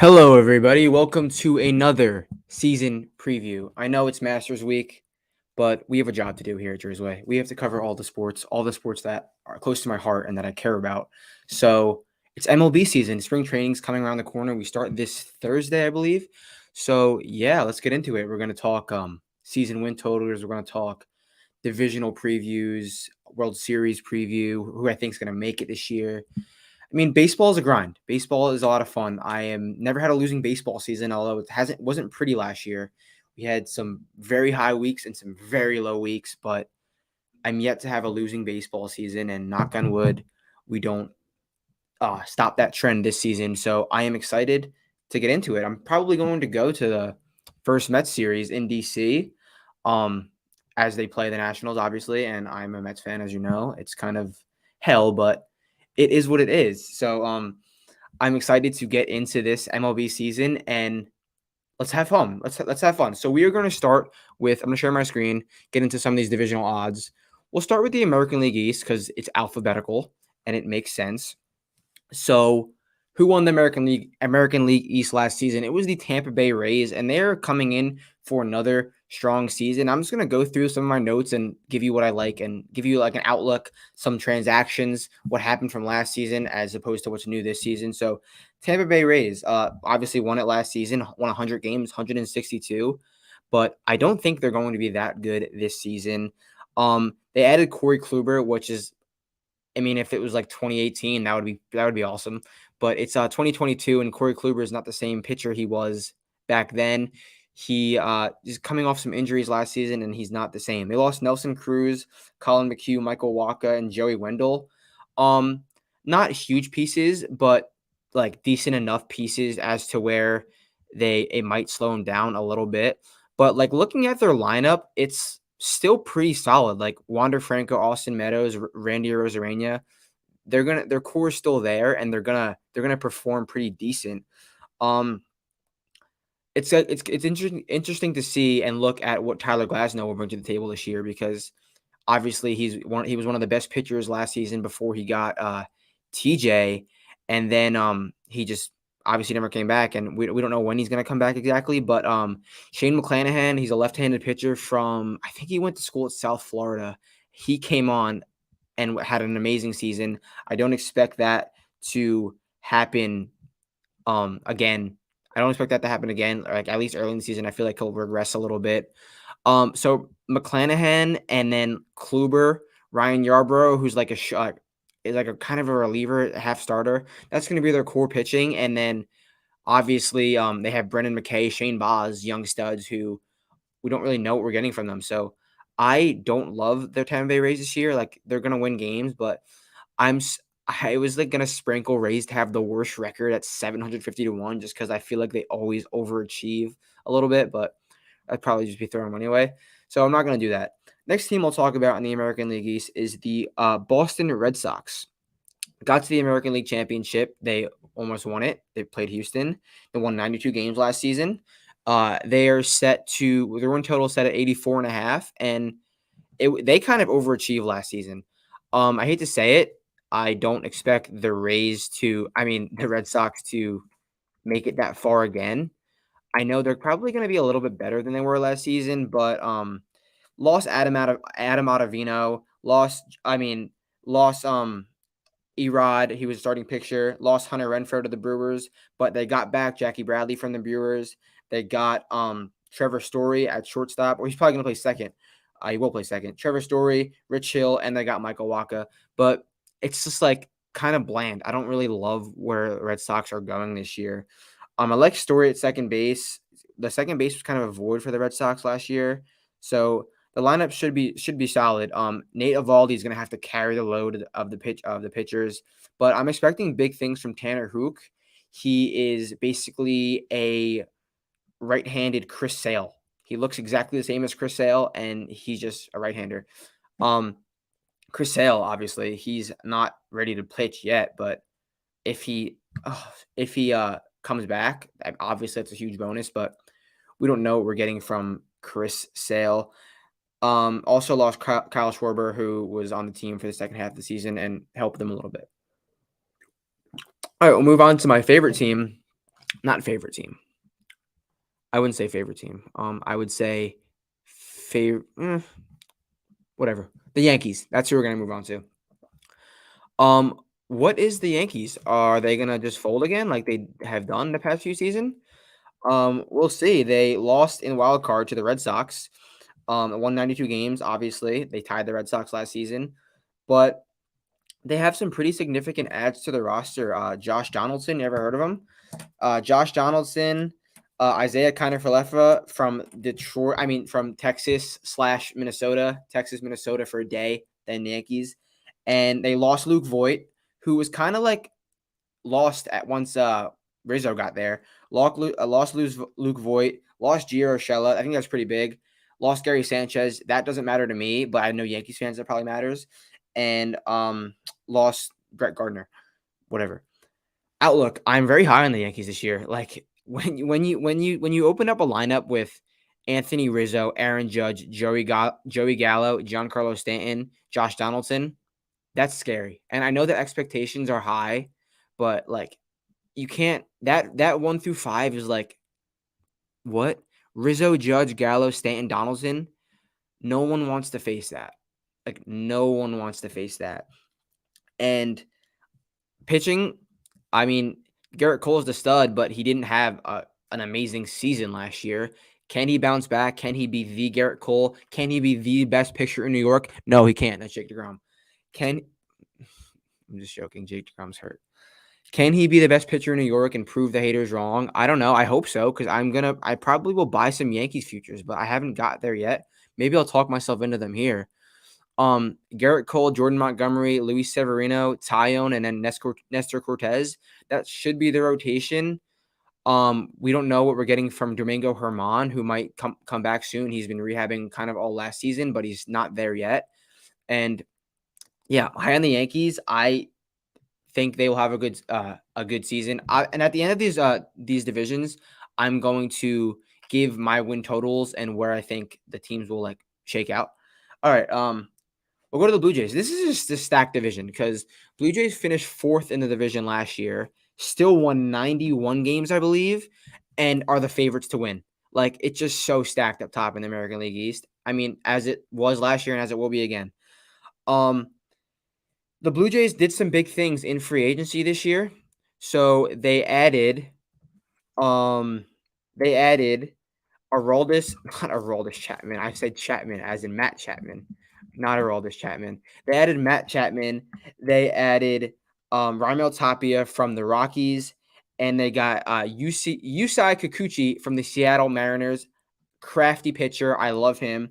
Hello, everybody. Welcome to another season preview. I know it's Masters Week, but we have a job to do here at Jersey. We have to cover all the sports that are close to my heart and that I care about. So it's MLB season. Spring training's coming around the corner. We start this Thursday, I believe. So yeah, let's get into it. We're going to talk season win totals. We're going to talk divisional previews, World Series preview, who I think is going to make it this year. I mean, baseball is a grind. Baseball is a lot of fun. I am never had a losing baseball season, although it wasn't pretty last year. We had some very high weeks and some very low weeks, but I'm yet to have a losing baseball season. And knock on wood, we don't stop that trend this season. So I am excited to get into it. I'm probably going to go to the first Mets series in DC, um, as they play the Nationals, obviously. And I'm a Mets fan, as you know. It's kind of hell, but it is what it is. So I'm excited to get into this MLB season and let's have fun. Let's have fun. So we are going to start with I'm going to share my screen, get into some of these divisional odds. We'll start with the American League East because it's alphabetical and it makes sense. So, who won the American League East last season? It was the Tampa Bay Rays, and they're coming in for another strong season. I'm just going to go through some of my notes and give you what I like and give you like an outlook, some transactions, what happened from last season as opposed to what's new this season. So, Tampa Bay Rays obviously won it last season, won 100 games, 162, but I don't think they're going to be that good this season. They added Corey Kluber, which is I mean, if it was like 2018, that would be awesome. But it's 2022, and Corey Kluber is not the same pitcher he was back then. He is coming off some injuries last season, and he's not the same. They lost Nelson Cruz, Colin McHugh, Michael Wacha, and Joey Wendell. Um, Not huge pieces, but like decent enough pieces as to where it might slow them down a little bit. But like looking at their lineup, it's still pretty solid. Like Wander Franco, Austin Meadows, Randy Rosarena, their core is still there, and they're gonna perform pretty decent. Um, it's interesting to see and look at what Tyler Glasnow will bring to the table this year because obviously he was one of the best pitchers last season before he got TJ, and then he just obviously never came back, and we don't know when he's going to come back exactly. But Shane McClanahan, he's a left-handed pitcher from I think he went to school at South Florida. He came on and had an amazing season. I don't expect that to happen again. I don't expect that to happen again. Like at least early in the season, I feel like he'll regress a little bit. So McClanahan and then Kluber, Ryan Yarbrough, who's like is like a kind of a reliever, half starter. That's going to be their core pitching, and then obviously they have Brendan McKay, Shane Baz, young studs who we don't really know what we're getting from them. So I don't love their Tampa Bay Rays this year. Like they're going to win games, but I was like gonna sprinkle Rays to have the worst record at 750 to 1 just because I feel like they always overachieve a little bit, but I'd probably just be throwing money away. So I'm not gonna do that. Next team I'll talk about in the American League East is the Boston Red Sox. Got to the American League Championship. They almost won it. They played Houston. They won 92 games last season. They are set to their win total set at 84 and a half, and they kind of overachieved last season. I hate to say it. I don't expect the Red Sox to make it that far again. I know they're probably going to be a little bit better than they were last season, but lost Adam Ottavino, lost Erod, he was starting pitcher, lost Hunter Renfroe to the Brewers, but they got back Jackie Bradley from the Brewers. They got Trevor Story at shortstop, or he's probably going to play second. He will play second. Trevor Story, Rich Hill, and they got Michael Wacha. But it's just like kind of bland. I don't really love where the Red Sox are going this year. I like Story at second base. The second base was kind of a void for the Red Sox last year. So the lineup should be solid. Nate Eovaldi is going to have to carry the load of the pitchers, but I'm expecting big things from Tanner Hook. He is basically a right-handed Chris Sale. He looks exactly the same as Chris Sale, and he's just a right-hander. Chris Sale, obviously, he's not ready to pitch yet, but if he comes back, obviously that's a huge bonus. But we don't know what we're getting from Chris Sale. Also lost Kyle Schwarber, who was on the team for the second half of the season and helped them a little bit. All right, we'll move on to my favorite team, Not favorite team. I wouldn't say favorite team. I would say favorite. Whatever. The Yankees. That's who we're gonna move on to. Um, what is the Yankees? Are they gonna just fold again, like they have done the past few seasons? We'll see. They lost in wild card to the Red Sox. Won 92 games. Obviously, they tied the Red Sox last season, but they have some pretty significant adds to the roster. Josh Donaldson, you ever heard of him? Josh Donaldson, Isaiah Kiner-Falefa from Detroit. I mean, from Texas/Minnesota, Minnesota for a day, then the Yankees, and they lost Luke Voigt, who was kind of like lost at once. Rizzo got there. Lost Luke Voigt. Lost Gio Urshela. I think that's pretty big. Lost Gary Sanchez. That doesn't matter to me, but I know Yankees fans that probably matters. And lost Brett Gardner. Whatever. Outlook. I'm very high on the Yankees this year. Like when you open up a lineup with Anthony Rizzo, Aaron Judge, Joey Gallo, Giancarlo Stanton, Josh Donaldson, that's scary. And I know that expectations are high, but like you can't that 1 through 5 is like what? Rizzo, Judge, Gallo, Stanton, Donaldson. No one wants to face that. Like no one wants to face that. And pitching, I mean, Garrett Cole is the stud, but he didn't have an amazing season last year. Can he bounce back? Can he be the Garrett Cole? Can he be the best pitcher in New York? No, he can't. That's Jake DeGrom. Can I'm just joking. Jake DeGrom's hurt. Can he be the best pitcher in New York and prove the haters wrong? I don't know. I hope so because I probably will buy some Yankees futures, but I haven't got there yet. Maybe I'll talk myself into them here. Garrett Cole, Jordan Montgomery, Luis Severino, Tyone, and then Nestor Cortez. That should be the rotation. We don't know what we're getting from Domingo Germán, who might come back soon. He's been rehabbing kind of all last season, but he's not there yet. And yeah, high on the Yankees. I think they will have a good season. And at the end of these divisions, I'm going to give my win totals and where I think the teams will like shake out. All right. We'll go to the Blue Jays. This is just a stacked division because Blue Jays finished 4th in the division last year, still won 91 games, I believe, and are the favorites to win. Like, it's just so stacked up top in the American League East. I mean, as it was last year and as it will be again. The Blue Jays did some big things in free agency this year. So they added Aroldis, not Aroldis Chapman. I said Chapman as in Matt Chapman, not Aroldis Chapman. They added Matt Chapman. They added Raimel Tapia from the Rockies, and they got Yusei Kikuchi from the Seattle Mariners. Crafty pitcher. I love him.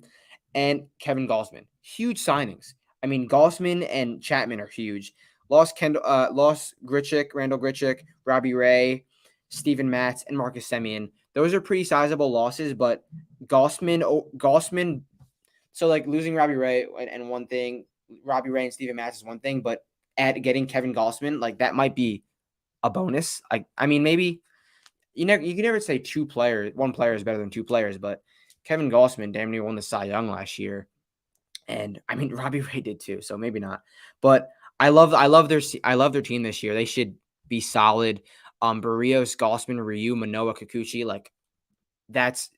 And Kevin Gausman. Huge signings. I mean, Gausman and Chapman are huge. Lost Randall Grichuk, Robbie Ray, Steven Matz, and Marcus Semien. Those are pretty sizable losses, but Gausman. So like losing Robbie Ray and one thing, Robbie Ray and Steven Matz is one thing, but getting Kevin Gausman, like that might be a bonus. I mean, maybe you can never say one player is better than 2 players, but Kevin Gausman damn near won the Cy Young last year. And I mean, Robbie Ray did too, so maybe not. But I love their team this year. They should be solid. Barrios, Gausman, Ryu, Manoah, Kikuchi, like that's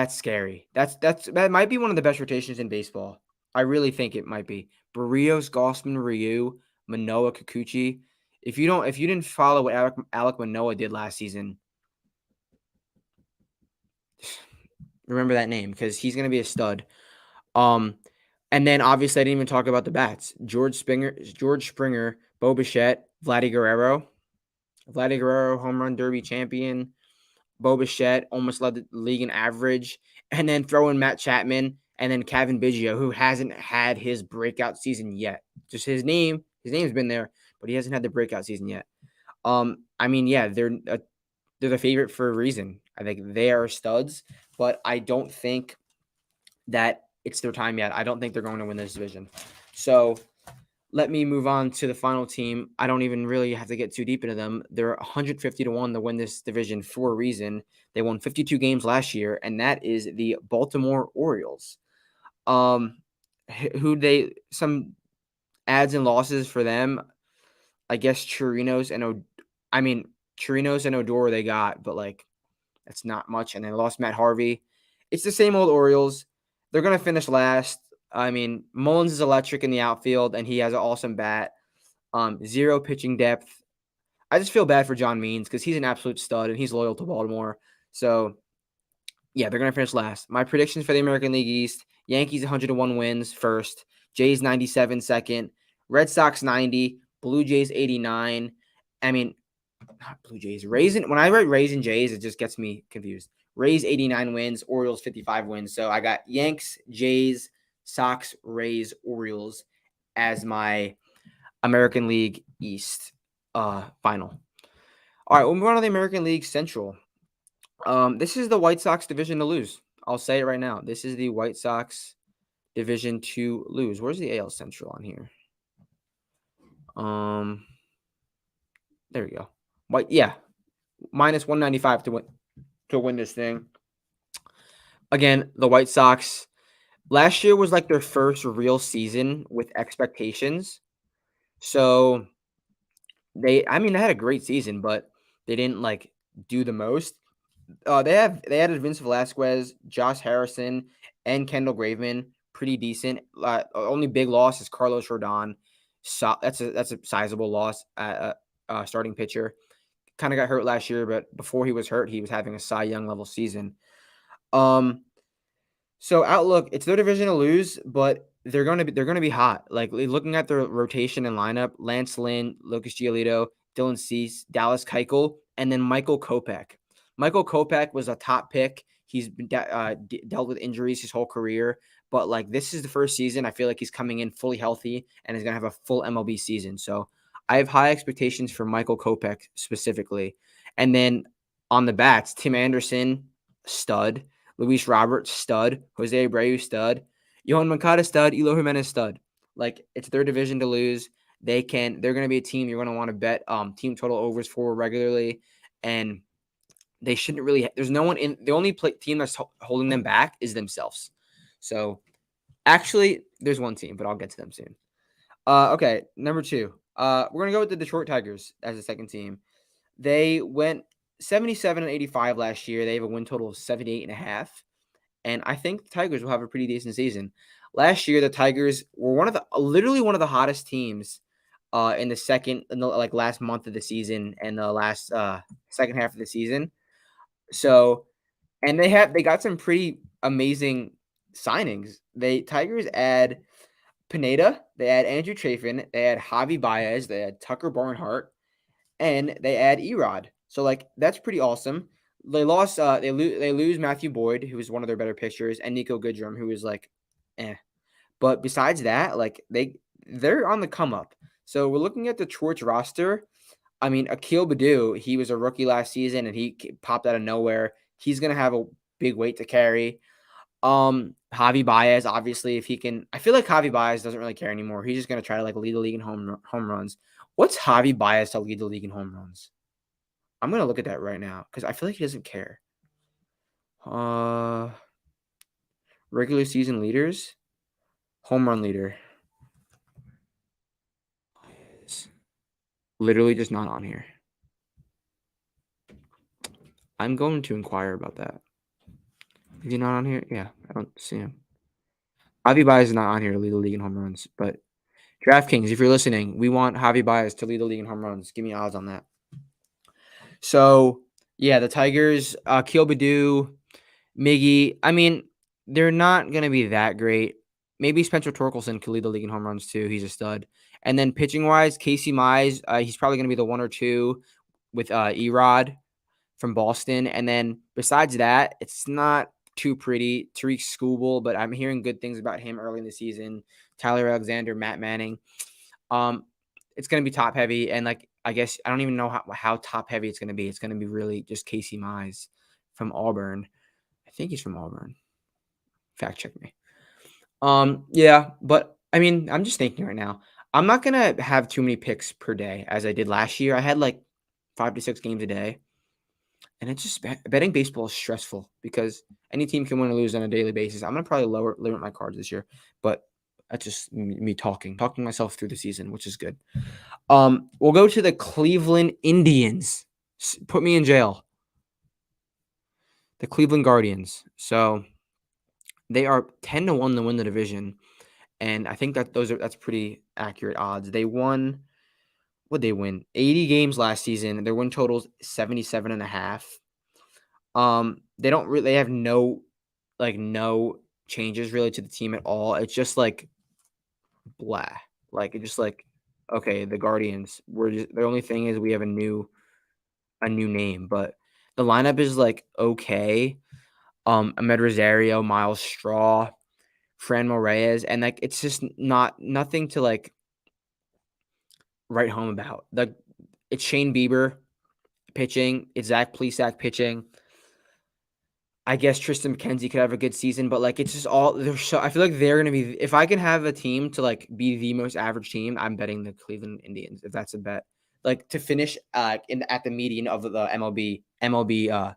scary. That might be one of the best rotations in baseball. I really think it might be. Barrios, Gausman, Ryu, Manoah, Kikuchi. If you didn't follow what Alek Manoah did last season, remember that name because he's gonna be a stud. And then obviously I didn't even talk about the bats. George Springer, Bo Bichette, Vladdy Guerrero. Vladdy Guerrero, home run derby champion. Bo Bichette almost led the league in average. And then throw in Matt Chapman and then Kevin Biggio, who hasn't had his breakout season yet. Just his name's been there, but he hasn't had the breakout season yet. I mean, yeah, they're the favorite for a reason. I think they are studs, but I don't think that it's their time yet. I don't think they're going to win this division. So let me move on to the final team. I don't even really have to get too deep into them. They're 150-1 to win this division for a reason. They won 52 games last year, and that is the Baltimore Orioles. Some adds and losses for them. I guess Chirinos and Chirinos and Odor they got, but like that's not much. And they lost Matt Harvey. It's the same old Orioles. They're gonna finish last. I mean, Mullins is electric in the outfield, and he has an awesome bat. Zero pitching depth. I just feel bad for John Means because he's an absolute stud and he's loyal to Baltimore. So yeah, they're gonna finish last. My predictions for the American League East: Yankees 101 wins first, Jays 97 second, Red Sox 90, Blue Jays 89. I mean, not Blue Jays. When I write Rays and Jays, it just gets me confused. Rays 89 wins, Orioles 55 wins. So I got Yanks, Jays, Sox, Rays, Orioles as my American League East final. All right, we'll move on to the American League Central. This is the White Sox division to lose. I'll say it right now. This is the White Sox division to lose. Where's the AL Central on here? There we go. Minus 195 to win this thing. Again, the White Sox last year was like their first real season with expectations. So they had a great season, but they didn't like do the most. They added Vince Velasquez, Josh Harrison, and Kendall Graveman. Pretty decent. Only big loss is Carlos Rodon. So that's a sizable loss at starting pitcher. Kind of got hurt last year, but before he was hurt, he was having a Cy Young level season. So outlook, it's their division to lose, but they're gonna be hot. Like looking at their rotation and lineup: Lance Lynn, Lucas Giolito, Dylan Cease, Dallas Keuchel, and then Michael Kopech. Michael Kopech was a top pick. He's been dealt with injuries his whole career, but like this is the first season. I feel like he's coming in fully healthy and is gonna have a full MLB season. So I have high expectations for Michael Kopech specifically. And then on the bats, Tim Anderson, stud. Luis Roberts, stud. Jose Abreu, stud. Yohan Moncada, stud. Eloy Jimenez, stud. Like, it's their division to lose. They're going to be a team you're going to want to bet team total overs for regularly. And they shouldn't really – there's no one in – the only team that's holding them back is themselves. So, actually, there's one team, but I'll get to them soon. Okay, number 2. We're going to go with the Detroit Tigers as the second team. They went 77-85 last year. They have a win total of 78.5. And I think the Tigers will have a pretty decent season. Last year, the Tigers were literally one of the hottest teams in the last month of the season and the last second half of the season. So, and they got some pretty amazing signings. Tigers add Pineda, they add Andrew Chafin, they add Javi Baez, they add Tucker Barnhart, and they add Erod. So like that's pretty awesome. They lost. They lose Matthew Boyd, who was one of their better pitchers, and Nico Goodrum, who was like, eh. But besides that, like they're on the come up. So we're looking at the Detroit's roster. I mean, Akil Baddoo, he was a rookie last season, and he popped out of nowhere. He's gonna have a big weight to carry. Javi Baez, obviously, if he can. I feel like Javi Baez doesn't really care anymore. He's just gonna try to like lead the league in home runs. What's Javi Baez to lead the league in home runs? I'm going to look at that right now because I feel like he doesn't care. Regular season leaders. Home run leader. Literally just not on here. I'm going to inquire about that. Is he not on here? Yeah, I don't see him. Javi Baez is not on here to lead the league in home runs, but DraftKings, if you're listening, we want Javi Baez to lead the league in home runs. Give me odds on that. So, yeah, the Tigers, Akil Baddoo, Miggy, I mean, they're not going to be that great. Maybe Spencer Torkelson could lead the league in home runs too. He's a stud. And then pitching-wise, Casey Mize, he's probably going to be the 1 or 2 with Erod from Boston. And then besides that, it's not too pretty. Tariq Skubal, but I'm hearing good things about him early in the season. Tyler Alexander, Matt Manning. It's going to be top-heavy, and like I guess I don't even know how top-heavy it's going to be. It's going to be really just Casey Mize from Auburn. I think he's from Auburn. Fact check me. Yeah, but I mean, I'm just thinking right now. I'm not going to have too many picks per day as I did last year. I had like 5 to 6 games a day. And it's just betting baseball is stressful because any team can win or lose on a daily basis. I'm going to probably limit my cards this year, but that's just me talking myself through the season, which is good. We'll go to the Cleveland Indians. Put me in jail. The Cleveland Guardians. So they are 10-1 to win the division, and I think that's pretty accurate odds. They won. What they win? 80 games last season. Their win total's 77.5. They don't really. They have no changes really to the team at all. It's just like blah. Like it's just like okay, the Guardians. The only thing is we have a new name, but the lineup is like okay. Ahmed Rosario, Miles Straw, Fran Reyes, and like it's just nothing to like write home about. It's Shane Bieber pitching, it's Zach Plesac pitching. I guess Tristan McKenzie could have a good season, but like it's just all they're so. I feel like they're gonna be. If I can have a team to like be the most average team, I'm betting the Cleveland Indians. If that's a bet, like to finish at the median of the MLB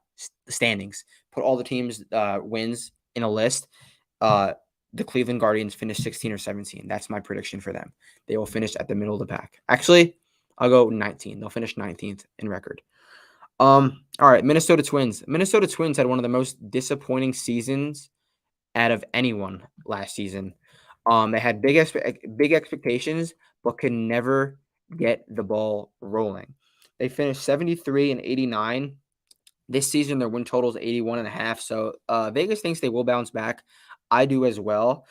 standings, put all the teams wins in a list. Uh, the Cleveland Guardians finish 16 or 17. That's my prediction for them. They will finish at the middle of the pack. Actually, I'll go 19. They'll finish 19th in record. All right, Minnesota Twins. Minnesota Twins had one of the most disappointing seasons out of anyone last season. They had big expectations, but could never get the ball rolling. They finished 73 and 89. This season, their win total is 81.5. So Vegas thinks they will bounce back. I do as well.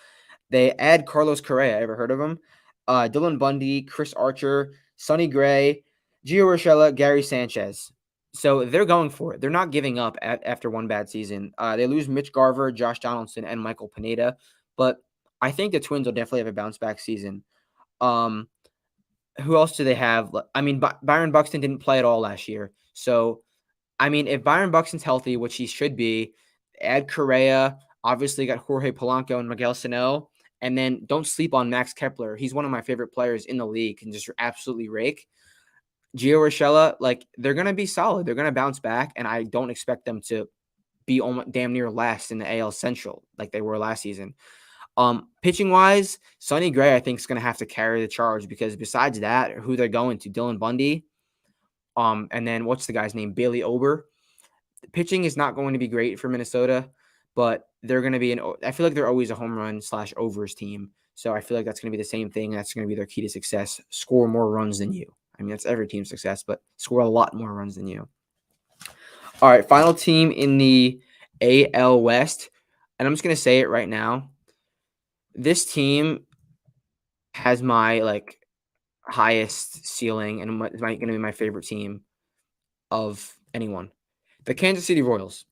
They add Carlos Correa. Ever heard of him? Dylan Bundy, Chris Archer, Sonny Gray, Gio Urshela, Gary Sanchez. So they're going for it. They're not giving up after one bad season. They lose Mitch Garver, Josh Donaldson, and Michael Pineda. But I think the Twins will definitely have a bounce back season. Who else do they have? I mean, Byron Buxton didn't play at all last year. So, I mean, if Byron Buxton's healthy, which he should be, add Correa. Obviously, got Jorge Polanco and Miguel Sano. And then don't sleep on Max Kepler. He's one of my favorite players in the league and just absolutely rake. Gio Urshela, like they're going to be solid. They're going to bounce back. And I don't expect them to be almost damn near last in the AL Central like they were last season. Pitching wise, Sonny Gray, I think, is going to have to carry the charge because besides that, who they're going to, Dylan Bundy. And then what's the guy's name? Bailey Ober. The pitching is not going to be great for Minnesota, but they're going to be I feel like they're always a home run / overs team. So I feel like that's going to be the same thing. That's going to be their key to success. Score more runs than you. I mean, that's every team's success, but score a lot more runs than you. All right, final team in the AL West. And I'm just going to say it right now. This team has my like highest ceiling and is going to be my favorite team of anyone. The Kansas City Royals.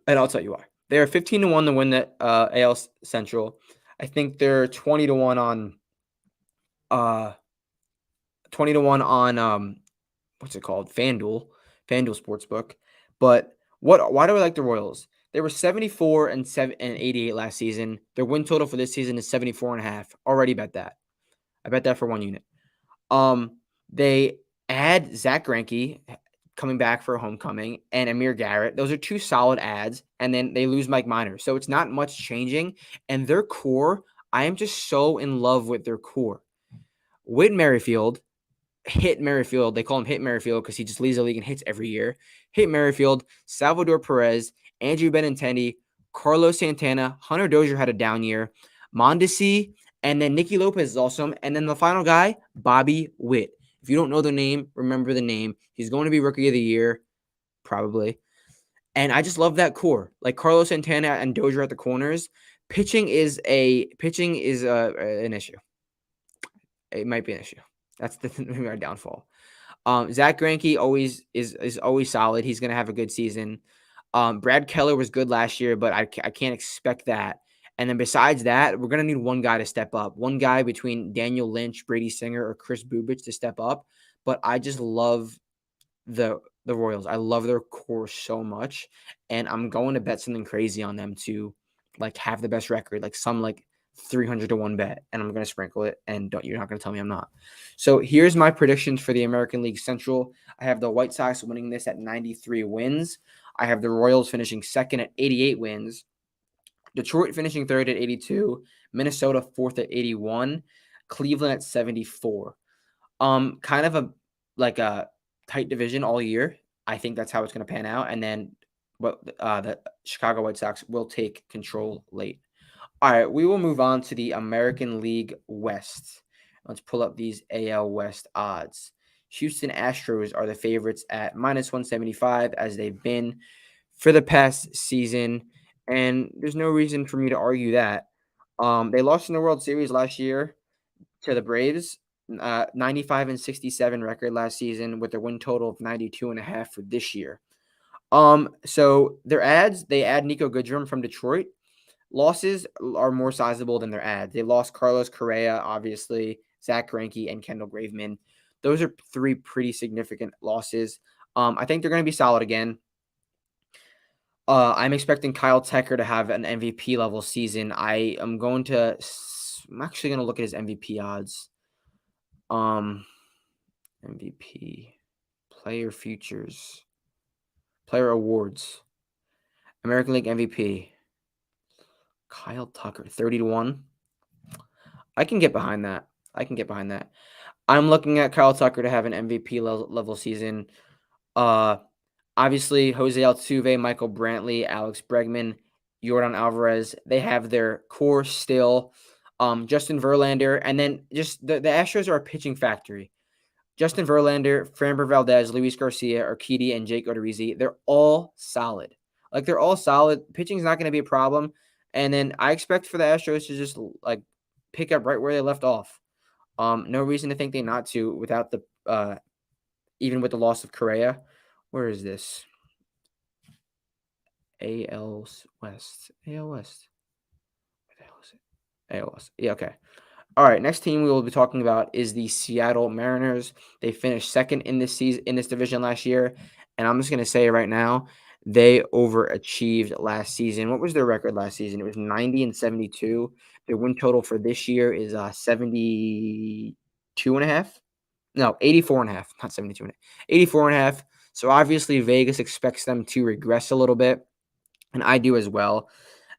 And I'll tell you why. They are 15-1 to win the AL Central. I think they're 20-1 on 20-1 on what's it called? FanDuel Sportsbook. But why do I like the Royals? They were 74 and 88 last season. Their win total for this season is 74.5. Already bet that. I bet that for one unit. They add Zach Greinke coming back for a homecoming and Amir Garrett. Those are two solid ads. And then they lose Mike Minor. So it's not much changing. And their core, I am just so in love with their core. Whit Merrifield, Hit Merrifield. They call him Hit Merrifield because he just leads the league and hits every year. Hit Merrifield, Salvador Perez, Andrew Benintendi, Carlos Santana, Hunter Dozier had a down year, Mondesi, and then Nicky Lopez is awesome. And then the final guy, Bobby Witt. If you don't know the name, remember the name. He's going to be Rookie of the Year, probably. And I just love that core. Like Carlos Santana and Dozier at the corners. Pitching is an issue. It might be an issue. That's our downfall. Zach Greinke is always solid. He's going to have a good season. Brad Keller was good last year, but I can't expect that. And then besides that, we're going to need one guy to step up. One guy between Daniel Lynch, Brady Singer, or Chris Bubich to step up. But I just love the Royals. I love their core so much. And I'm going to bet something crazy on them to like have the best record, like some like 300-1 bet. And I'm going to sprinkle it. And you're not going to tell me I'm not. So here's my predictions for the American League Central. I have the White Sox winning this at 93 wins. I have the Royals finishing second at 88 wins. Detroit finishing third at 82. Minnesota fourth at 81. Cleveland at 74. Kind of a tight division all year. I think that's how it's going to pan out. And then the Chicago White Sox will take control late. All right, we will move on to the American League West. Let's pull up these AL West odds. Houston Astros are the favorites at -175, as they've been for the past season, and there's no reason for me to argue that. They lost in the World Series last year to the Braves, 95-67 record last season with a win total of 92.5 for this year. So they add Nico Goodrum from Detroit. Losses are more sizable than their ads. They lost Carlos Correa, obviously, Zach Greinke, and Kendall Graveman. Those are three pretty significant losses. I think they're going to be solid again. I'm expecting Kyle Tucker to have an MVP level season. I'm actually going to look at his MVP odds. MVP, player futures, player awards, American League MVP. Kyle Tucker, 30-1. I can get behind that. I'm looking at Kyle Tucker to have an MVP level season. Obviously, Jose Altuve, Michael Brantley, Alex Bregman, Yordan Alvarez, they have their core still. Justin Verlander, and then just the Astros are a pitching factory. Justin Verlander, Framber Valdez, Luis Garcia, Urquidy, and Jake Odorizzi, they're all solid. They're all solid. Pitching's not going to be a problem. And then I expect for the Astros to just pick up right where they left off. No reason to think they not to without the even with the loss of Correa. Where is this? AL West. AL West. What the hell is it? AL West. Yeah, okay. All right, next team we will be talking about is the Seattle Mariners. They finished second in this division last year, and I'm just going to say right now, they overachieved last season. What was their record last season? It was 90-72. Their win total for this year is 72.5. No, 84.5, not 72.5. 84.5. So obviously Vegas expects them to regress a little bit, and I do as well.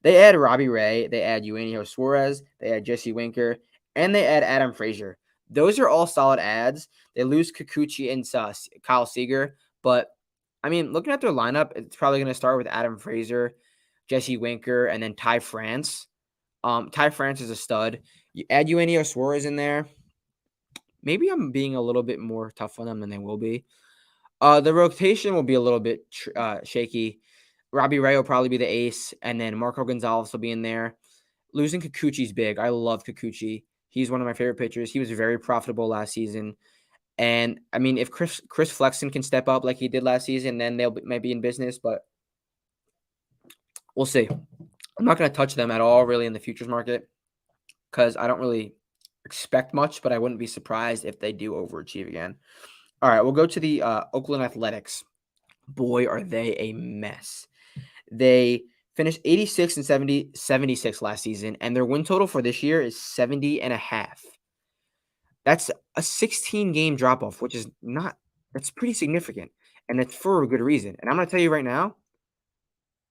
They add Robbie Ray, they add Eugenio Suarez, they add Jesse Winker, and they add Adam Frazier. Those are all solid ads. They lose Kikuchi and Kyle Seager, but I mean, looking at their lineup, it's probably going to start with Adam Frazier, Jesse Winker, and then Ty France. Ty France is a stud. You add Eugenio Suarez in there. Maybe I'm being a little bit more tough on them than they will be. The rotation will be a little bit shaky. Robbie Ray will probably be the ace, and then Marco Gonzalez will be in there. Losing Kikuchi's big. I love Kikuchi. He's one of my favorite pitchers. He was very profitable last season. And, I mean, if Chris Flexen can step up like he did last season, then might be in business, but we'll see. I'm not going to touch them at all, really, in the futures market because I don't really expect much, but I wouldn't be surprised if they do overachieve again. All right, we'll go to the Oakland Athletics. Boy, are they a mess. They finished 86-76 last season, and their win total for this year is 70.5. That's a 16-game drop-off, which is that's pretty significant, and it's for a good reason. And I'm going to tell you right now,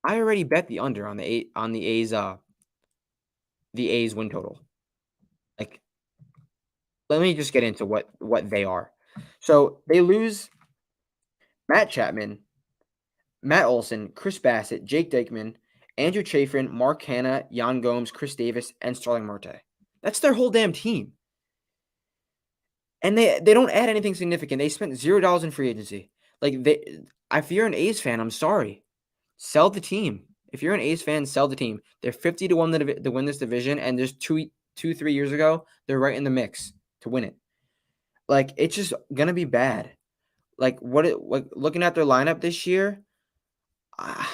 I already bet the under on the A's win total. Let me just get into what they are. So they lose Matt Chapman, Matt Olson, Chris Bassett, Jake Diekman, Andrew Chafin, Mark Hanna, Yan Gomes, Chris Davis, and Starling Marte. That's their whole damn team. And they don't add anything significant. They spent $0 in free agency. If you're an A's fan, I'm sorry. Sell the team. If you're an A's fan, sell the team. They're 50-1 to win this division, and just 3 years ago, they're right in the mix to win it. It's just gonna be bad. Looking at their lineup this year, I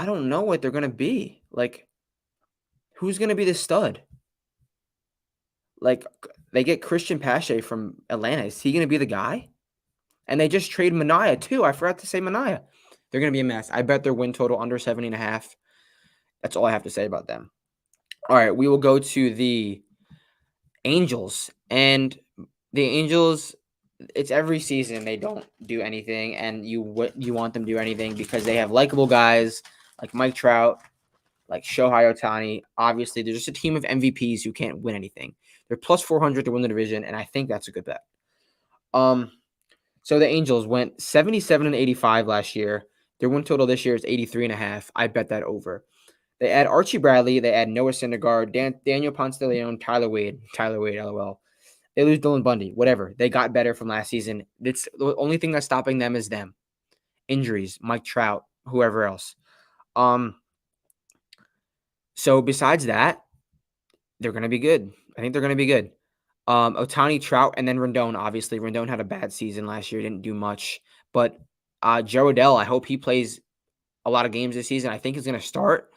don't know what they're gonna be. Who's gonna be the stud? They get Christian Pache from Atlanta. Is he gonna be the guy? And they just trade Manaea too. I forgot to say Manaea. They're gonna be a mess. I bet their win total under 70.5. That's all I have to say about them. All right, we will go to the Angels. And the Angels, it's every season they don't do anything, and you want them to do anything because they have likable guys like Mike Trout, like Shohei Ohtani. Obviously, they're just a team of MVPs who can't win anything. They're plus 400 to win the division, and I think that's a good bet. So the Angels went 77-85 last year. Their win total this year is 83.5. I bet that over. They add Archie Bradley. They add Noah Syndergaard, Daniel Ponce de Leon, Tyler Wade, LOL. They lose Dylan Bundy, whatever. They got better from last season. It's the only thing that's stopping them is them. Injuries, Mike Trout, whoever else. So besides that, they're going to be good. I think they're going to be good. Ohtani, Trout, and then Rendon. Obviously, Rendon had a bad season last year. Didn't do much. But Joe Adell, I hope he plays a lot of games this season. I think he's going to start.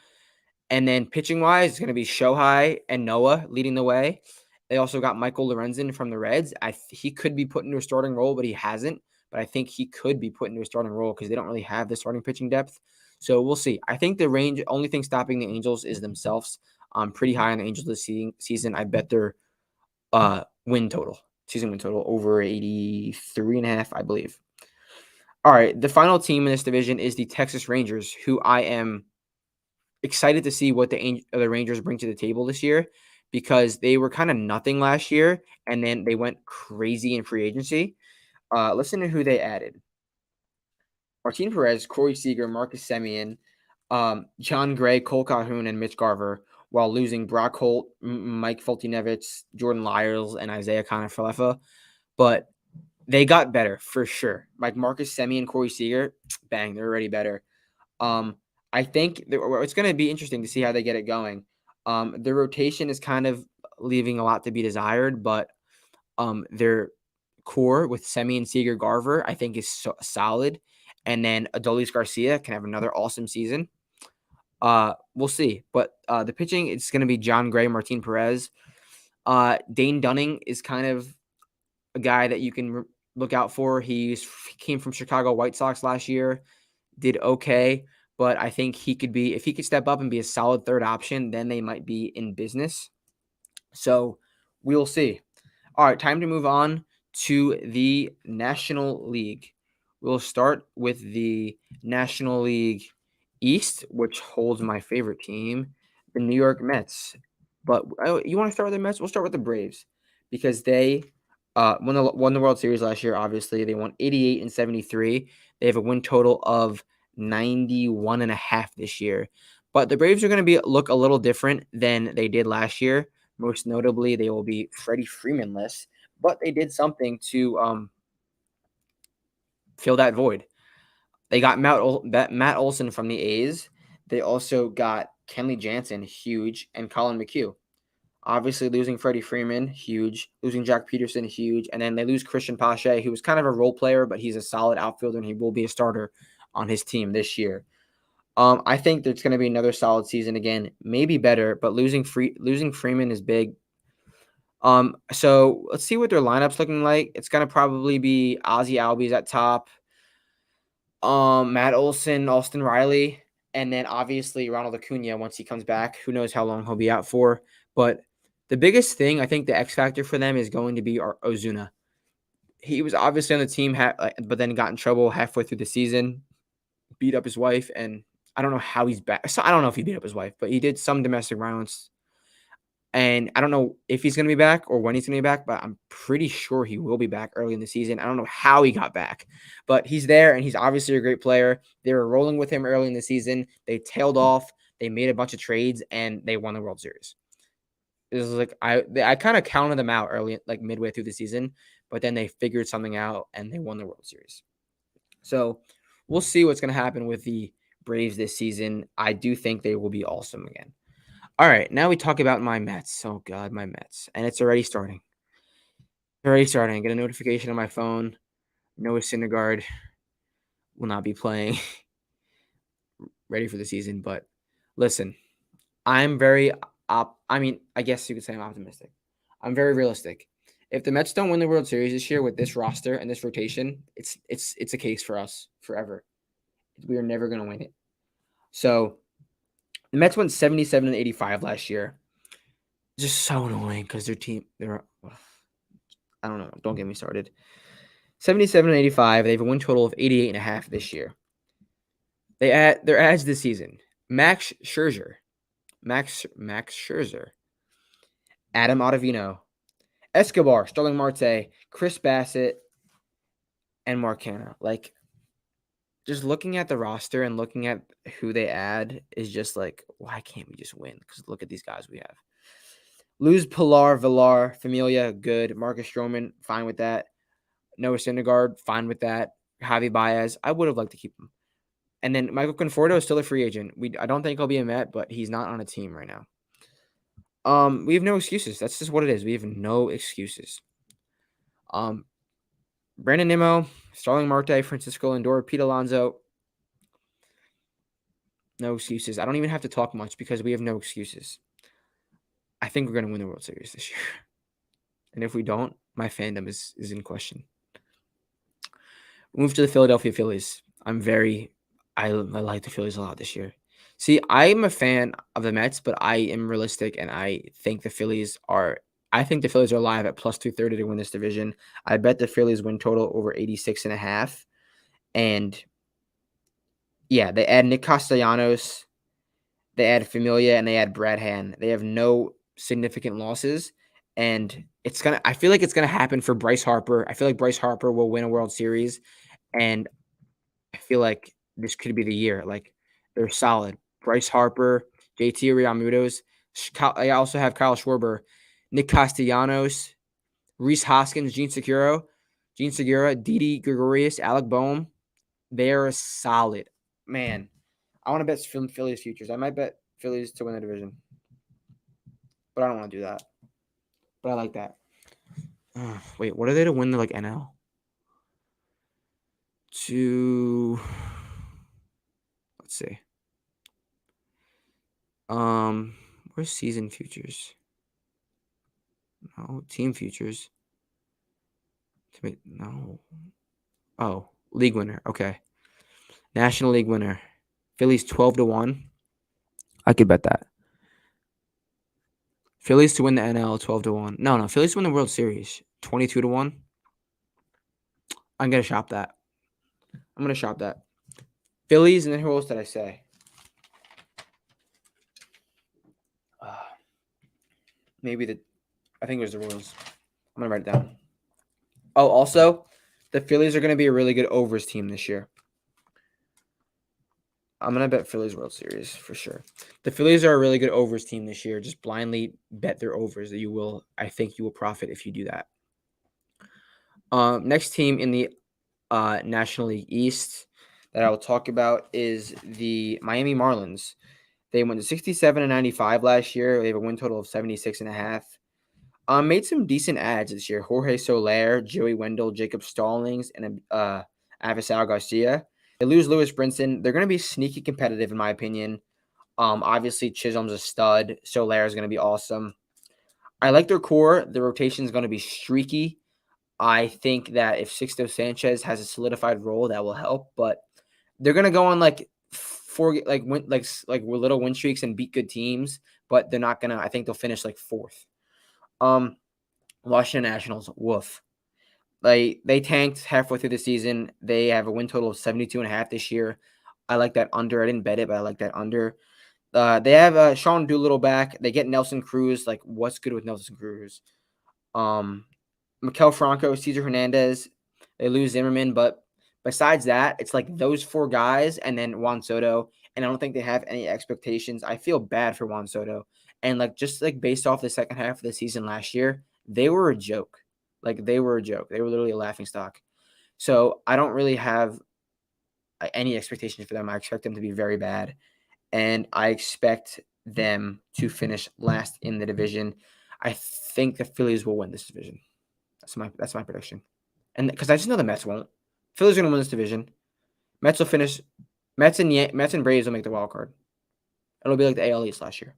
And then pitching-wise, it's going to be Shohei and Noah leading the way. They also got Michael Lorenzen from the Reds. He could be put into a starting role, but he hasn't. But I think he could be put into a starting role because they don't really have the starting pitching depth. So we'll see. I think the only thing stopping the Angels is themselves. I'm pretty high on the Angels this season. I bet their season win total, over 83.5, I believe. All right, the final team in this division is the Texas Rangers, who I am excited to see what the Rangers bring to the table this year, because they were kind of nothing last year, and then they went crazy in free agency. Listen to who they added. Martin Perez, Corey Seager, Marcus Semien, John Gray, Cole Calhoun, and Mitch Garver, while losing Brock Holt, Mike Foltynewicz, Jordan Lyles, and Isaiah Kiner-Falefa. But they got better for sure. Like Marcus Semien, Corey Seager, bang, they're already better. I think it's going to be interesting to see how they get it going. The rotation is kind of leaving a lot to be desired, but their core with Semien, Seager, Garver, I think is solid. And then Adolis Garcia can have another awesome season. We'll see. But the pitching, it's going to be John Gray, Martin Perez. Dane Dunning is kind of a guy that you can look out for. He came from Chicago White Sox last year, did okay, but I think he could be, if he could step up and be a solid third option, then they might be in business. So we'll see. All right, time to move on to the National League. We'll start with the National League East, which holds my favorite team, the New York Mets. But you want to start with the Mets? We'll start with the Braves, because they won the World Series last year. Obviously, they won 88-73. They have a win total of 91.5 this year. But the Braves are going to look a little different than they did last year. Most notably, they will be Freddie Freeman-less, but they did something to fill that void. They got Matt Olson from the A's. They also got Kenley Jansen, huge, and Colin McHugh. Obviously, losing Freddie Freeman, huge. Losing Jack Peterson, huge. And then they lose Christian Pache, who was kind of a role player, but he's a solid outfielder, and he will be a starter on his team this year. I think there's going to be another solid season again, maybe better, but losing Freeman is big. So let's see what their lineup's looking like. It's going to probably be Ozzie Albies at top, Matt Olson, Austin Riley, and then obviously Ronald Acuna once he comes back. Who knows how long he'll be out for. But the biggest thing, I think the X factor for them is going to be Ozuna. He was obviously on the team, but then got in trouble halfway through the season, beat up his wife, and I don't know how he's back. So I don't know if he beat up his wife, but he did some domestic violence. And I don't know if he's going to be back or when he's going to be back, but I'm pretty sure he will be back early in the season. I don't know how he got back, but he's there, and he's obviously a great player. They were rolling with him early in the season. They tailed off. They made a bunch of trades, and they won the World Series. It was like I kind of counted them out early, like midway through the season, but then they figured something out, and they won the World Series. So we'll see what's going to happen with the Braves this season. I do think they will be awesome again. All right, now we talk about my Mets. Oh, God, my Mets. And it's already starting. I get a notification on my phone. Noah Syndergaard will not be playing. Ready for the season. But listen, I'm very I guess you could say I'm optimistic. I'm very realistic. If the Mets don't win the World Series this year with this roster and this rotation, it's a case for us forever. We are never going to win it. So the Mets went 77-85 last year. Just so annoying because their team, I don't know. Don't get me started. 77-85. They have a win total of 88.5 this year. Their adds this season: Max Scherzer, Adam Ottavino, Escobar, Sterling Marte, Chris Bassett, and Mark Canha. Like, just looking at the roster and looking at who they add is just like, why can't we just win? Because look at these guys we have. Lose Pilar, Villar, Familia, good. Marcus Stroman, fine with that. Noah Syndergaard, fine with that. Javi Baez, I would have liked to keep him. And then Michael Conforto is still a free agent. I don't think he'll be a Met, but he's not on a team right now. We have no excuses. That's just what it is. We have no excuses. Brandon Nimmo, Starling Marte, Francisco Lindor, Pete Alonso. No excuses. I don't even have to talk much because we have no excuses. I think we're going to win the World Series this year. And if we don't, my fandom is in question. Move to the Philadelphia Phillies. I like the Phillies a lot this year. See, I'm a fan of the Mets, but I am realistic, and I think the Phillies are live at plus 230 to win this division. I bet the Phillies win total over 86.5. And yeah, they add Nick Castellanos, they add Familia, and they add Brad Hand. They have no significant losses. And I feel like it's gonna happen for Bryce Harper. I feel like Bryce Harper will win a World Series. And I feel like this could be the year. Like, they're solid. Bryce Harper, JT Realmuto's. I also have Kyle Schwarber, Nick Castellanos, Reese Hoskins, Gene Segura, Didi Gregorius, Alec Boehm. They're solid. Man, I want to bet Phillies futures. I might bet Phillies to win the division. But I don't want to do that. But I like that. Wait, what are they to win the NL? Let's see. Where's season futures? No, team futures. No. Oh, league winner. Okay. National League winner. Phillies 12-1. I could bet that. Phillies to win the NL 12-1. No. Phillies to win the World Series 22-1. I'm gonna shop that. Phillies, and then who else did I say? I think it was the Royals. I'm gonna write it down. Oh, also, the Phillies are gonna be a really good overs team this year. I'm gonna bet Phillies World Series for sure. The Phillies are a really good overs team this year. Just blindly bet their overs. I think you will profit if you do that. Next team in the National League East that I will talk about is the Miami Marlins. They went to 67-95 last year. They have a win total of 76.5. Made some decent adds this year. Jorge Soler, Joey Wendell, Jacob Stallings, and Avisal Garcia. They lose Lewis Brinson. They're going to be sneaky competitive, in my opinion. Obviously, Chisholm's a stud. Soler is going to be awesome. I like their core. The rotation is going to be streaky. I think that if Sixto Sanchez has a solidified role, that will help. But they're going to go on little win streaks and beat good teams. But they're not going to. I think they'll finish fourth. Washington Nationals, woof. They tanked halfway through the season. They have a win total of 72.5 this year. I like that under. I didn't bet it, but I like that under. They have Sean Doolittle back. They get Nelson Cruz. What's good with Nelson Cruz? Maikel Franco, Cesar Hernandez. They lose Zimmerman, but besides that, it's those four guys and then Juan Soto. And I don't think they have any expectations. I feel bad for Juan Soto. And just based off the second half of the season last year, they were a joke. They were a joke. They were literally a laughingstock. So I don't really have any expectations for them. I expect them to be very bad. And I expect them to finish last in the division. I think the Phillies will win this division. That's my prediction. And because I just know the Mets won't. Phillies are going to win this division. Mets will finish. Mets and Braves will make the wild card. It'll be like the AL East last year.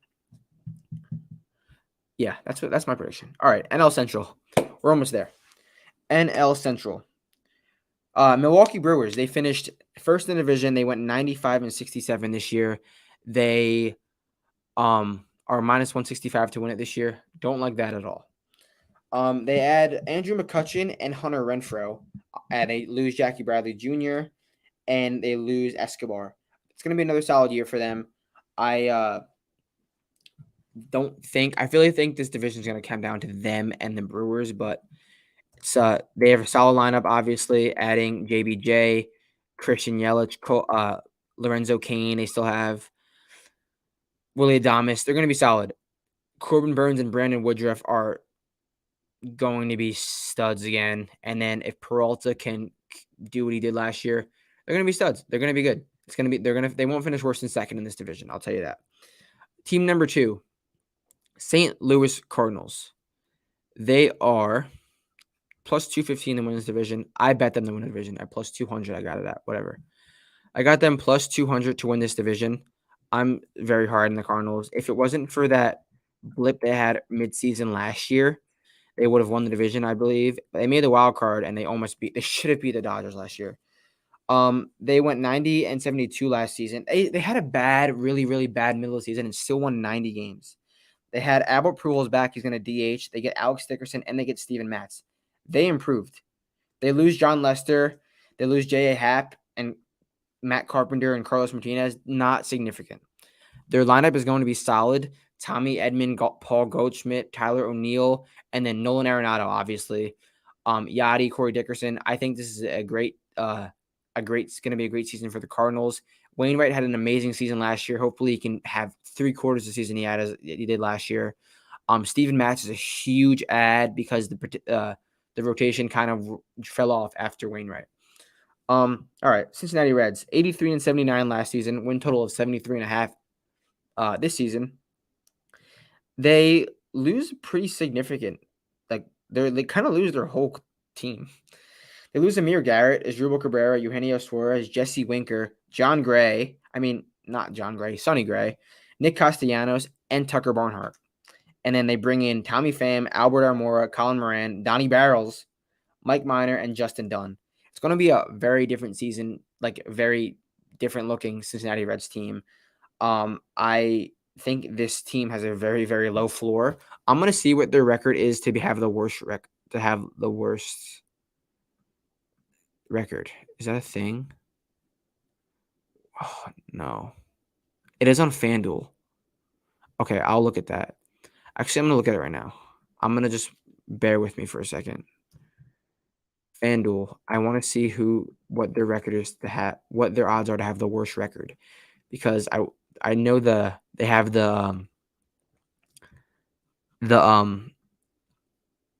Yeah, that's my prediction. All right, NL Central. We're almost there. NL Central. Milwaukee Brewers. They finished first in the division. They went 95-67 this year. They are minus 165 to win it this year. Don't like that at all. They add Andrew McCutchen and Hunter Renfroe. And they lose Jackie Bradley Jr. and they lose Escobar. It's going to be another solid year for them. I really think this division is going to come down to them and the Brewers, but They have a solid lineup, obviously, adding JBJ, Christian Yelich, Lorenzo Cain. They still have Willie Adames. They're going to be solid. Corbin Burns and Brandon Woodruff are going to be studs again. And then if Peralta can do what he did last year, they're going to be studs. They're going to be good. They won't finish worse than second in this division. I'll tell you that. Team number 2, St. Louis Cardinals. They are plus 215 to win this division. I bet them to win the division at plus 200. I got it at whatever. I got them plus 200 to win this division. I'm very hard on the Cardinals. If it wasn't for that blip they had midseason last year, they would have won the division, I believe. They made the wild card and they should have beat the Dodgers last year. They went 90 and 72 last season. They had a bad, really, really bad middle of the season and still won 90 games. They had Albert Pujols back. He's going to DH. They get Alex Dickerson and they get Steven Matz. They improved. They lose John Lester. They lose J.A. Happ and Matt Carpenter and Carlos Martinez. Not significant. Their lineup is going to be solid. Tommy Edman, Paul Goldschmidt, Tyler O'Neill, and then Nolan Arenado, obviously. Yachty, Corey Dickerson. I think this is it's going to be a great season for the Cardinals. Wainwright had an amazing season last year. Hopefully he can have 3/4 of the season he did last year. Steven Matz is a huge add because the rotation kind of fell off after Wainwright. All right, Cincinnati Reds, 83 and 79 last season, win total of 73.5 this season. They lose pretty significant. Like they kind of lose their whole team. They lose Amir Garrett, Asdrubal Cabrera, Eugenio Suarez, Jesse Winker, John Gray. Not John Gray, Sonny Gray, Nick Castellanos, and Tucker Barnhart. And then they bring in Tommy Pham, Albert Almora, Colin Moran, Donnie Barrels, Mike Minor, and Justin Dunn. It's going to be a very different season, like a very different looking Cincinnati Reds team. I think this team has a very, very low floor. I'm going to see what their record is to have the worst record. Is that a thing? Oh, no. It is on FanDuel. Okay, I'll look at that. Actually, I'm going to look at it right now. I'm going to just bear with me for a second. FanDuel, I want to see what their record is what their odds are to have the worst record. Because I know they have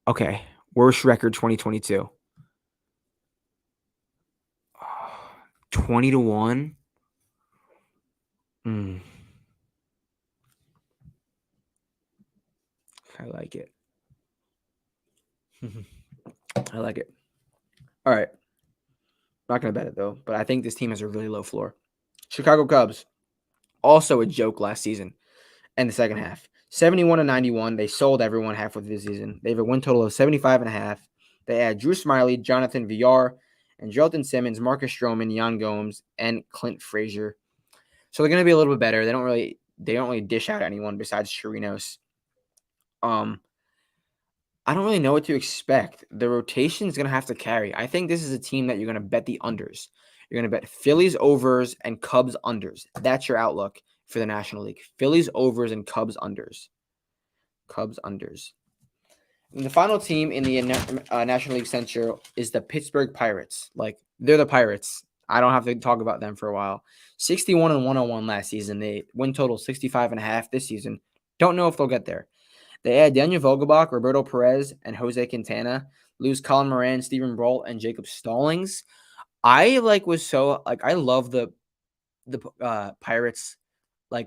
okay, worst record 2022. 20-1. I like it. I like it. All right. Not going to bet it, though, but I think this team has a really low floor. Chicago Cubs, also a joke last season and the second half. 71 and 91. They sold everyone halfway through the season. They have a win total of 75.5. They add Drew Smyly, Jonathan Villar, and Jelton Simmons, Marcus Stroman, Yan Gomes, and Clint Frazier. So they're going to be a little bit better. They don't really dish out anyone besides Chirinos. I don't really know what to expect. The rotation is going to have to carry. I think this is a team that you're going to bet the unders. You're going to bet Phillies overs and Cubs unders. That's your outlook for the National League. Phillies overs and Cubs unders. Cubs unders. And the final team in the National League Central is the Pittsburgh Pirates. They're the Pirates. I don't have to talk about them for a while. 61 and 101 last season. They win total 65.5 this season. Don't know if they'll get there. They add Daniel Vogelbach, Roberto Perez, and Jose Quintana. Lose Colin Moran, Stephen Brault, and Jacob Stallings. I love the Pirates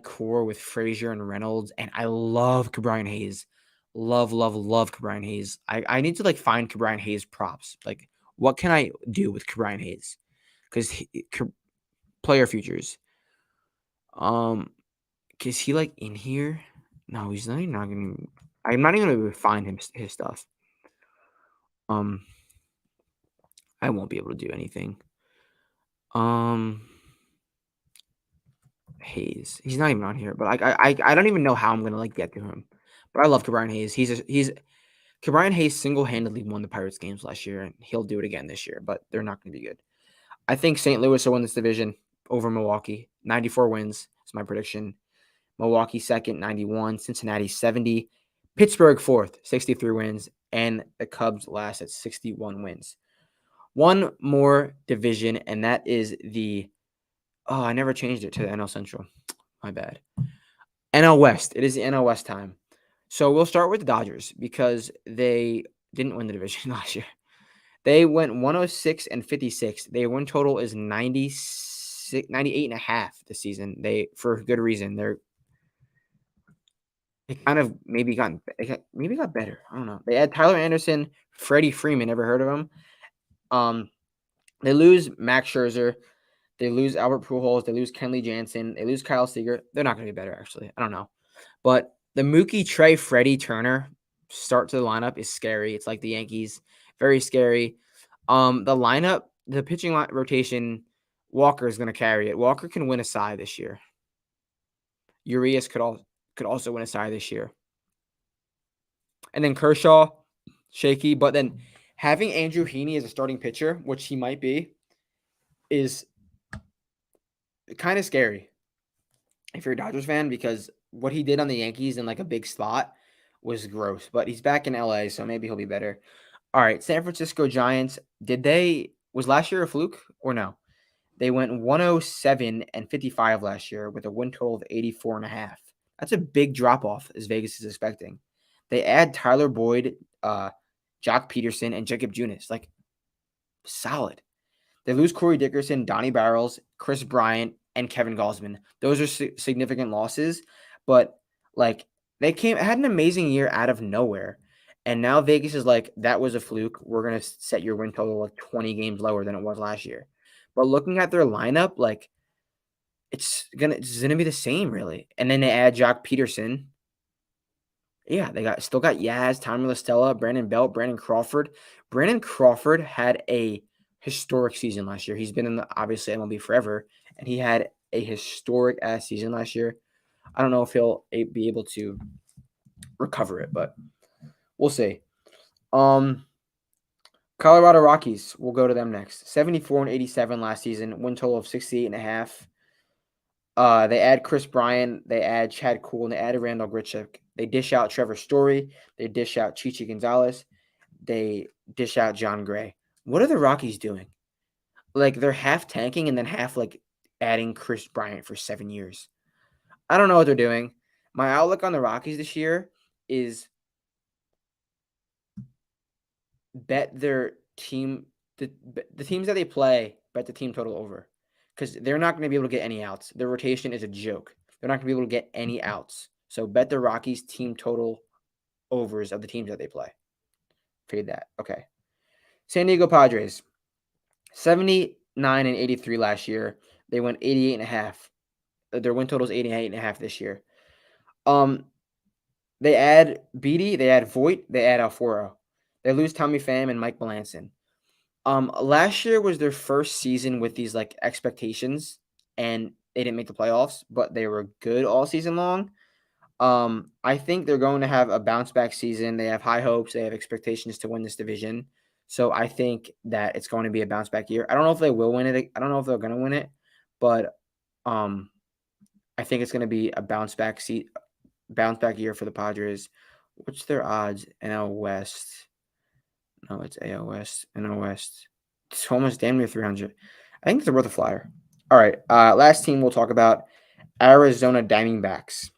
core with Frazier and Reynolds, and I love Ke'Bryan Hayes. Love Ke'Bryan Hayes. I need to find Ke'Bryan Hayes props. What can I do with Ke'Bryan Hayes? Because player futures. Is he in here? No, he's not even gonna. I'm not even gonna find his stuff. I won't be able to do anything. Hayes. He's not even on here, but I don't even know how I'm gonna get to him. But I love Ke'Bryan Hayes. Ke'Bryan Hayes single-handedly won the Pirates games last year, and he'll do it again this year. But they're not gonna be good. I think St. Louis will win this division over Milwaukee. 94 wins is my prediction. Milwaukee second, 91. Cincinnati 70. Pittsburgh fourth, 63 wins, and the Cubs last at 61 wins. One more division, and that is the I never changed it to the NL Central. My bad. NL West. It is the NL West time. So we'll start with the Dodgers because they didn't win the division last year. They went 106 and 56. Their win total is 96, 98 and a half this season. They, for good reason, they kind of maybe got better. I don't know. They had Tyler Anderson, Freddie Freeman. Never heard of him. They lose Max Scherzer. They lose Albert Pujols. They lose Kenley Jansen. They lose Kyle Seager. They're not going to be better, actually. I don't know. But the Mookie, Trey, Freddie, Turner start to the lineup is scary. It's like the Yankees. Very scary. The lineup, the pitching rotation, Walker is going to carry it. Walker can win a Cy this year. Urias could also win a Cy this year. And then Kershaw, shaky. But then having Andrew Heaney as a starting pitcher, which he might be, is kind of scary if you're a Dodgers fan because what he did on the Yankees in like a big spot was gross. But he's back in LA, so maybe he'll be better. All right, San Francisco Giants. Was last year a fluke or no? They went 107 and 55 last year with a win total of 84 and a half. That's a big drop off as Vegas is expecting. They add Tyler Boyd, Jock Peterson, and Jacob Junis. Like, solid. They lose Corey Dickerson, Donnie Barrels, Chris Bryant, and Kevin Gausman. Those are significant losses, but like they had an amazing year out of nowhere. And now Vegas is like, that was a fluke. We're going to set your win total like 20 games lower than it was last year. But looking at their lineup, like it's gonna be the same, really. And then they add Jock Peterson. Yeah, they still got Yaz, Tommy La Stella, Brandon Belt, Brandon Crawford. Brandon Crawford had a historic season last year. He's been in the obviously MLB forever, and he had a historic ass season last year. I don't know if he'll be able to recover it, but we'll see. Colorado Rockies, we'll go to them next. 74 and 87 last season, win total of 68 and a half. They add Chris Bryant, they add Chad Kuhl, and they added Randall Grichuk. They dish out Trevor Story, they dish out Chichi Gonzalez, they dish out John Gray. What are the Rockies doing? Like they're half tanking and then half like adding Chris Bryant for 7 years. I don't know what they're doing. My outlook on the Rockies this year is bet their team the teams that they play, bet the team total over. Because they're not going to be able to get any outs. Their rotation is a joke. They're not going to be able to get any outs. So bet the Rockies team total overs of the teams that they play. Fade that. Okay. San Diego Padres, 79 and 83 last year. They went 88 and a half. Their win total is 88 and a half this year. They add Beatty, they add Voit, they add Alfaro. They lose Tommy Pham and Mike Melanson. Last year was their first season with these like expectations, and they didn't make the playoffs, but they were good all season long. I think they're going to have a bounce back season. They have high hopes. They have expectations to win this division. So I think that it's going to be a bounce back year. I don't know if they will win it. I don't know if they're going to win it, but I think it's going to be a bounce back year for the Padres. What's their odds? NL West. No, it's AL West. NL West. It's almost damn near 300. I think they're worth a flyer. All right. Last team we'll talk about, Arizona Diamondbacks.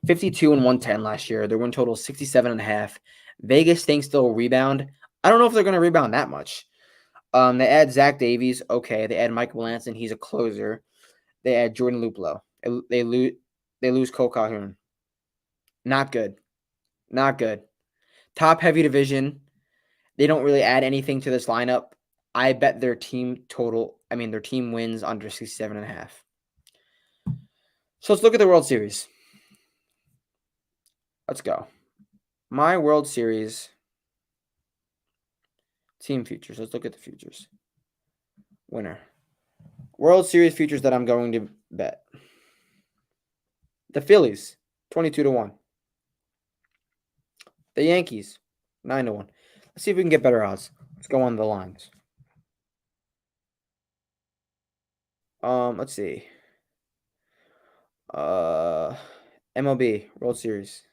52 and 110 last year. Their win total is 67 and a half. Vegas thinks they'll rebound. I don't know if they're going to rebound that much. They add Zach Davies. Okay. They add Mike Melanson. He's a closer. They add Jordan Luplow. They lose Cole Calhoun. Not good. Not good. Top heavy division. They don't really add anything to this lineup. I bet their team wins under 67 and a half. So let's look at the World Series. Let's go. My World Series team futures. Let's look at the futures. Winner. World Series futures that I'm going to bet. The Phillies, 22 to 1. The Yankees, 9 to 1. Let's see if we can get better odds. Let's go on the lines. Let's see. MLB World Series.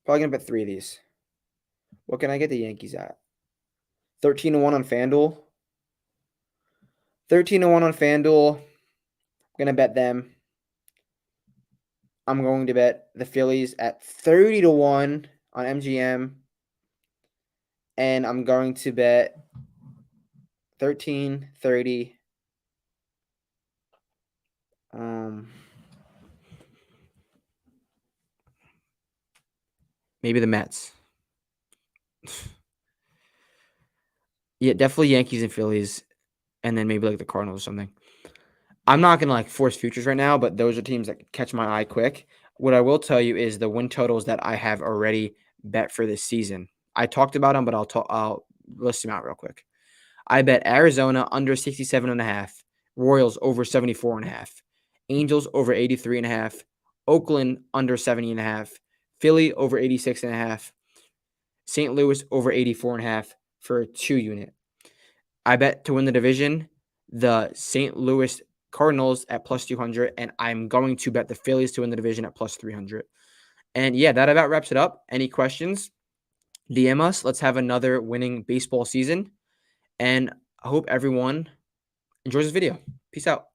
Probably going to bet 3 of these. What can I get the Yankees at? 13-1 on FanDuel. 13-1 on FanDuel. I'm going to bet them. I'm going to bet the Phillies at 30-1 on MGM. And I'm going to bet 13, 30. Maybe the Mets. Yeah, definitely Yankees and Phillies, and then maybe like the Cardinals or something. I'm not gonna like force futures right now, but those are teams that catch my eye quick. What I will tell you is the win totals that I have already bet for this season. I talked about them, but I'll list them out real quick. I bet Arizona under 67.5, Royals over 74.5, Angels over 83.5, Oakland under 70.5, Philly over 86.5, St. Louis over 84.5 for a 2-unit. I bet to win the division, the St. Louis Cardinals at plus 200, and I'm going to bet the Phillies to win the division at plus 300. And yeah, that about wraps it up. Any questions? DM us. Let's have another winning baseball season. And I hope everyone enjoys this video. Peace out.